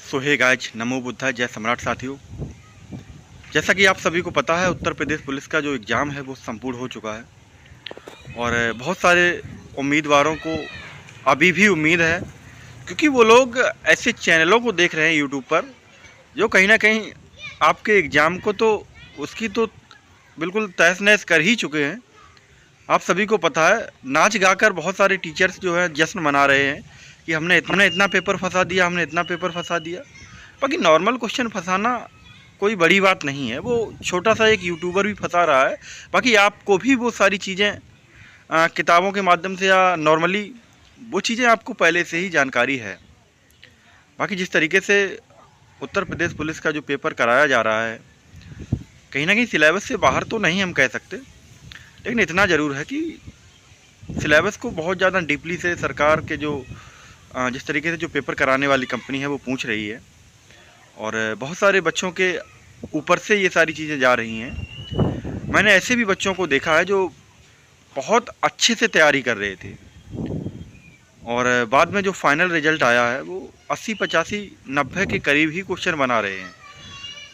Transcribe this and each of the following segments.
सो hey guys, नमो बुद्धा, जय सम्राट साथियों। जैसा कि आप सभी को पता है, उत्तर प्रदेश पुलिस का जो एग्ज़ाम है वो संपूर्ण हो चुका है और बहुत सारे उम्मीदवारों को अभी भी उम्मीद है, क्योंकि वो लोग ऐसे चैनलों को देख रहे हैं यूट्यूब पर जो कहीं ना कहीं आपके एग्ज़ाम को तो उसकी तो बिल्कुल तहस नहस कर ही चुके हैं। आप सभी को पता है, नाच गाकर बहुत सारे टीचर्स जो है जश्न मना रहे हैं कि हमने इतना पेपर फंसा दिया, हमने इतना पेपर फंसा दिया। बाकी नॉर्मल क्वेश्चन फंसाना कोई बड़ी बात नहीं है, वो छोटा सा एक यूट्यूबर भी फंसा रहा है। बाकी आपको भी वो सारी चीज़ें किताबों के माध्यम से या नॉर्मली वो चीज़ें आपको पहले से ही जानकारी है। बाकी जिस तरीके से उत्तर प्रदेश पुलिस का जो पेपर कराया जा रहा है, कहीं ना कहीं सिलेबस से बाहर तो नहीं हम कह सकते, लेकिन इतना ज़रूर है कि सिलेबस को बहुत ज़्यादा डीपली से सरकार के जो जिस तरीके से जो पेपर कराने वाली कंपनी है वो पूछ रही है और बहुत सारे बच्चों के ऊपर से ये सारी चीज़ें जा रही हैं। मैंने ऐसे भी बच्चों को देखा है जो बहुत अच्छे से तैयारी कर रहे थे और बाद में जो फाइनल रिजल्ट आया है वो 80, 85, 90 के करीब ही क्वेश्चन बना रहे हैं।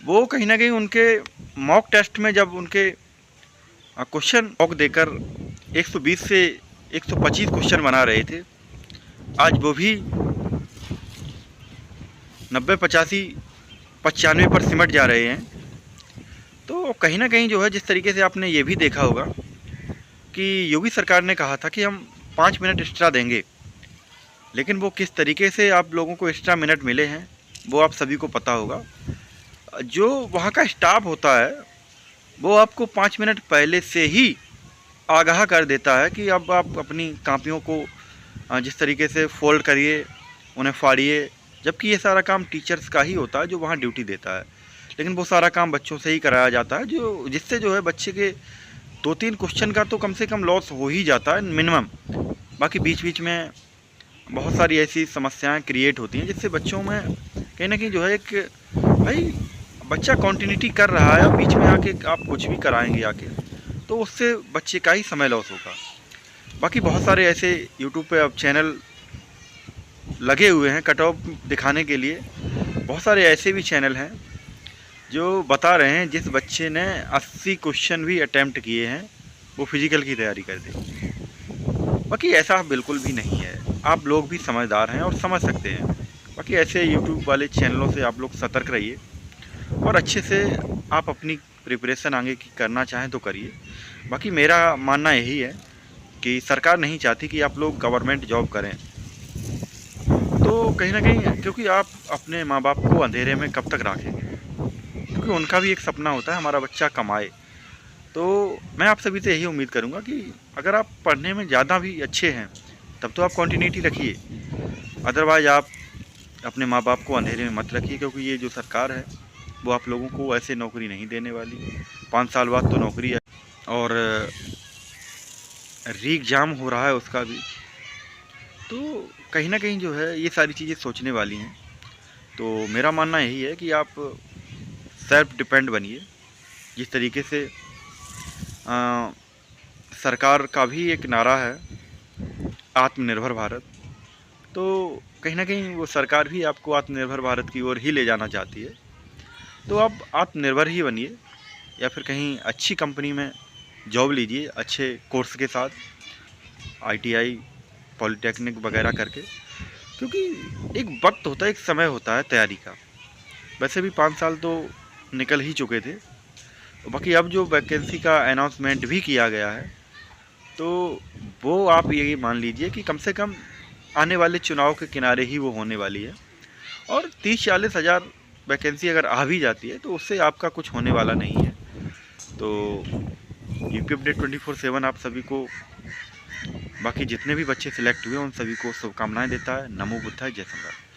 वो कहीं ना कहीं उनके मॉक टेस्ट में जब उनके क्वेश्चन मॉक देकर 120 से 125 क्वेश्चन बना रहे थे, आज वो भी 90, 85, 95 पर सिमट जा रहे हैं। तो कहीं ना कहीं जो है, जिस तरीके से आपने ये भी देखा होगा कि योगी सरकार ने कहा था कि हम 5 मिनट एक्स्ट्रा देंगे, लेकिन वो किस तरीके से आप लोगों को एक्स्ट्रा मिनट मिले हैं वो आप सभी को पता होगा। जो वहाँ का स्टाफ होता है वो आपको 5 मिनट पहले से ही आगाह कर देता है कि अब आप अपनी कापियों को जिस तरीके से फोल्ड करिए, उन्हें फाड़िए, जबकि ये सारा काम टीचर्स का ही होता है जो वहाँ ड्यूटी देता है। लेकिन वो सारा काम बच्चों से ही कराया जाता है, जो जिससे जो है बच्चे के 2-3 क्वेश्चन का तो कम से कम लॉस हो ही जाता है मिनिमम। बाकी बीच बीच में बहुत सारी ऐसी समस्याएं क्रिएट होती हैं जिससे बच्चों में कहीं ना कहीं जो है एक भाई बच्चा कॉन्टिन्यूटी कर रहा है, बीच में आके आप कुछ भी कराएंगे आके, तो उससे बच्चे का ही समय लॉस होगा। बाकी बहुत सारे ऐसे यूट्यूब पे अब चैनल लगे हुए हैं कट ऑफ दिखाने के लिए। बहुत सारे ऐसे भी चैनल हैं जो बता रहे हैं जिस बच्चे ने 80 क्वेश्चन भी अटैम्प्ट किए हैं वो फिजिकल की तैयारी कर दे। बाकी ऐसा बिल्कुल भी नहीं है, आप लोग भी समझदार हैं और समझ सकते हैं। बाकी ऐसे यूट्यूब वाले चैनलों से आप लोग सतर्क रहिए और अच्छे से आप अपनी प्रिपरेशन आगे की करना चाहें तो करिए। बाकी मेरा मानना यही है कि सरकार नहीं चाहती कि आप लोग गवर्नमेंट जॉब करें, तो कहीं ना कहीं क्योंकि आप अपने माँ बाप को अंधेरे में कब तक रखेंगे, क्योंकि उनका भी एक सपना होता है हमारा बच्चा कमाए। तो मैं आप सभी से यही उम्मीद करूँगा कि अगर आप पढ़ने में ज़्यादा भी अच्छे हैं तब तो आप कंटिन्यूटी रखिए, अदरवाइज़ आप अपने माँ बाप को अंधेरे में मत रखिए, क्योंकि ये जो सरकार है वो आप लोगों को ऐसे नौकरी नहीं देने वाली। 5 साल बाद तो नौकरी है और री एग्ज़ाम हो रहा है उसका भी, तो कहीं ना कहीं जो है ये सारी चीज़ें सोचने वाली हैं। तो मेरा मानना यही है कि आप सेल्फ डिपेंड बनिए। जिस तरीके से सरकार का भी एक नारा है आत्मनिर्भर भारत, तो कहीं ना कहीं वो सरकार भी आपको आत्मनिर्भर भारत की ओर ही ले जाना चाहती है। तो आप आत्मनिर्भर ही बनिए या फिर कहीं अच्छी कंपनी में जॉब लीजिए अच्छे कोर्स के साथ, ITI, पॉलिटेक्निक वगैरह करके, क्योंकि एक वक्त होता है, एक समय होता है तैयारी का। वैसे भी 5 साल तो निकल ही चुके थे। बाकी अब जो वैकेंसी का अनाउंसमेंट भी किया गया है, तो वो आप ये मान लीजिए कि कम से कम आने वाले चुनाव के किनारे ही वो होने वाली है। और 30-40 हज़ार वैकेंसी अगर आ भी जाती है तो उससे आपका कुछ होने वाला नहीं है। तो यूपी अपडेट 24/7 आप सभी को, बाकी जितने भी बच्चे सिलेक्ट हुए उन सभी को शुभकामनाएं देता है। नमो बुद्धाय, जय सम्राट।